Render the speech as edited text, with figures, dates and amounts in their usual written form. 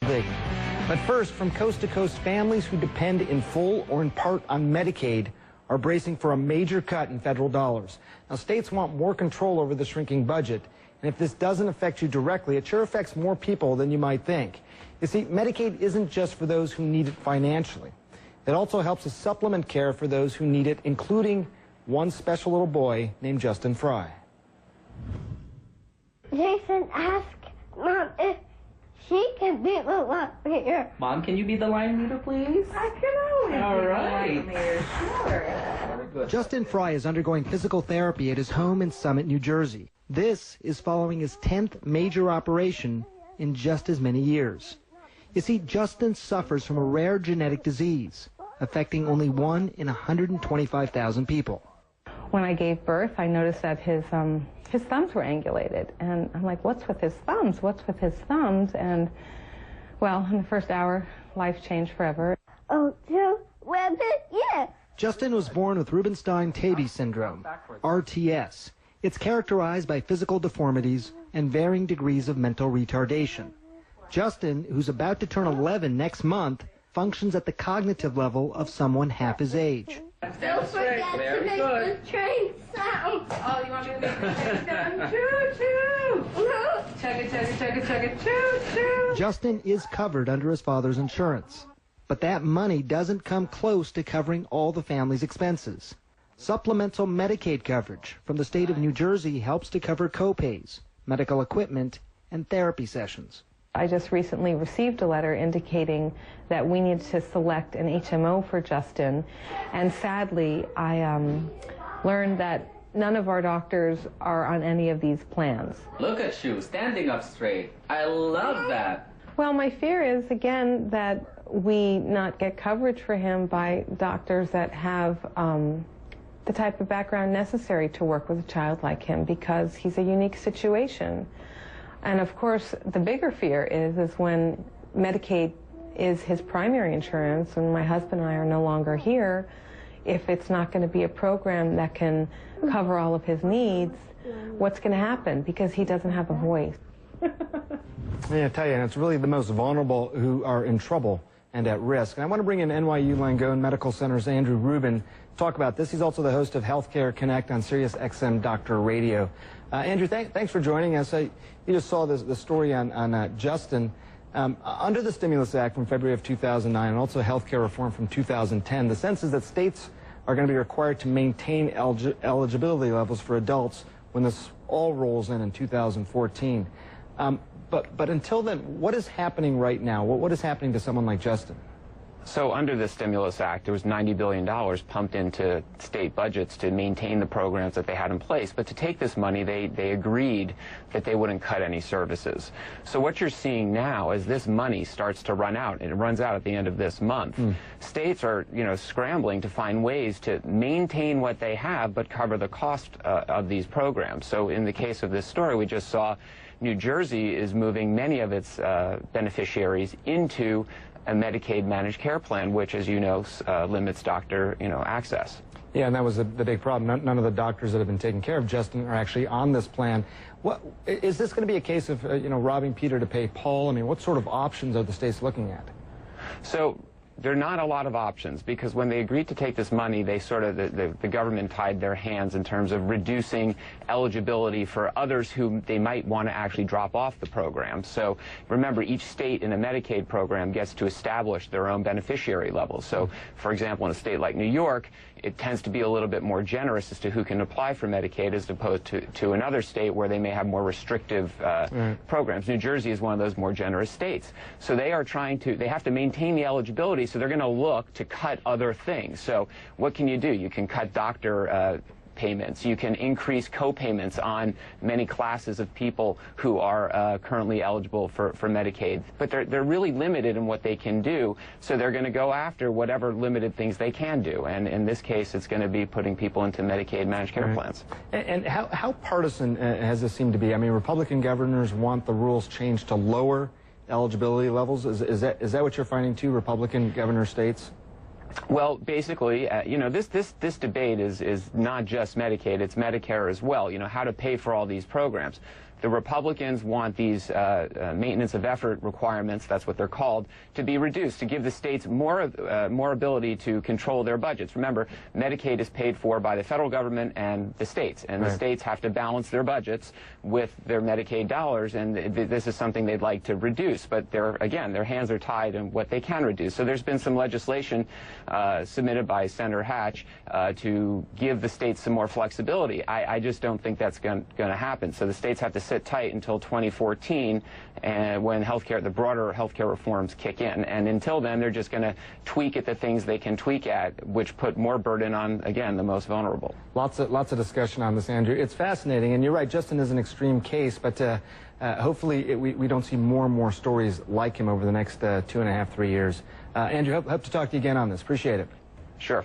biggie. But first, from coast to coast, families who depend in full or in part on Medicaid are bracing for a major cut in federal dollars. Now, states want more control over the shrinking budget, and if this doesn't affect you directly, it sure affects more people than you might think. You see, Medicaid isn't just for those who need it financially. It also helps to supplement care for those who need it, including one special little boy named Justin Fry. Jason asked Mom if she can be the line reader. Mom, can you be the line reader, please? I can always All be right. the line reader, sure. Very good. Justin Fry is undergoing physical therapy at his home in Summit, New Jersey. This is following his 10th major operation in just as many years. You see, Justin suffers from a rare genetic disease affecting only 1 in 125,000 people. When I gave birth, I noticed that his thumbs were angulated. And I'm like, what's with his thumbs? What's with his thumbs? And, well, in the first hour, life changed forever. Oh, Joe, rabbit, yes. Justin was born with Rubinstein-Taybi syndrome, RTS. It's characterized by physical deformities and varying degrees of mental retardation. Justin, who's about to turn 11 next month, functions at the cognitive level of someone half his age. Don't forget to make the train sound. Oh, you want me to make the train sound? Choo-choo! Chugga, chugga, chugga, chugga, choo-choo! Justin is covered under his father's insurance, but that money doesn't come close to covering all the family's expenses. Supplemental Medicaid coverage from the state of New Jersey helps to cover co-pays, medical equipment, and therapy sessions. I just recently received a letter indicating that we need to select an HMO for Justin, and sadly, I learned that none of our doctors are on any of these plans. Look at you, standing up straight. I love that. Well, my fear is, again, that we not get coverage for him by doctors that have the type of background necessary to work with a child like him, because he's a unique situation. And of course, the bigger fear is when Medicaid is his primary insurance and my husband and I are no longer here, if it's not going to be a program that can cover all of his needs, what's going to happen? Because he doesn't have a voice. Yeah, I tell you, and it's really the most vulnerable who are in trouble and at risk. And I want to bring in NYU Langone Medical Center's Andrew Rubin to talk about this. He's also the host of Healthcare Connect on Sirius XM Doctor Radio. Andrew, thanks for joining us. You just saw the story on Justin. Under the Stimulus Act from February of 2009 and also healthcare reform from 2010, the sense is that states are going to be required to maintain eligibility levels for adults when this all rolls in 2014. But until then, what is happening right now? What is happening to someone like Justin? So under the Stimulus Act, there was $90 billion pumped into state budgets to maintain the programs that they had in place. But to take this money, they agreed that they wouldn't cut any services. So what you're seeing now is this money starts to run out, and it runs out at the end of this month. States are, scrambling to find ways to maintain what they have but cover the cost of these programs. So in the case of this story we just saw, New Jersey is moving many of its beneficiaries into a Medicaid managed care plan, which, as you know, limits doctor, access. Yeah, and that was the big problem. None of the doctors that have been taking care of Justin are actually on this plan. What is this going to be a case of, robbing Peter to pay Paul? I mean, what sort of options are the states looking at? So there are not a lot of options, because when they agreed to take this money, they sort of, the government tied their hands in terms of reducing eligibility for others who they might want to actually drop off the program. So remember, each state in a Medicaid program gets to establish their own beneficiary levels. So, for example, in a state like New York, it tends to be a little bit more generous as to who can apply for Medicaid as opposed to another state where they may have more restrictive programs. New Jersey is one of those more generous states. So they are they have to maintain the eligibility, so they're going to look to cut other things. So what can you do? You can cut doctor payments. You can increase co-payments on many classes of people who are currently eligible for Medicaid. But they're really limited in what they can do, so they're going to go after whatever limited things they can do. And in this case, it's going to be putting people into Medicaid managed care plans. And how partisan has this seemed to be? I mean, Republican governors want the rules changed to lower eligibility levels. Is that what you're finding too, Republican governor states? Well, basically, this debate is not just Medicaid, it's Medicare as well, how to pay for all these programs. The Republicans want these maintenance of effort requirements, that's what they're called, to be reduced, to give the states more ability to control their budgets. Remember, Medicaid is paid for by the federal government and the states, and the states have to balance their budgets with their Medicaid dollars, and this is something they'd like to reduce. But again, their hands are tied in what they can reduce. So there's been some legislation submitted by Senator Hatch to give the states some more flexibility. I just don't think that's going to happen. So the states have to sit tight until 2014, and when the broader healthcare reforms kick in. And until then, they're just going to tweak at the things they can tweak at, which put more burden on, again, the most vulnerable. Lots of discussion on this, Andrew. It's fascinating, and you're right, Justin is an extreme case, but hopefully we don't see more and more stories like him over the next 2.5, 3 years. Andrew, hope to talk to you again on this. Appreciate it. Sure.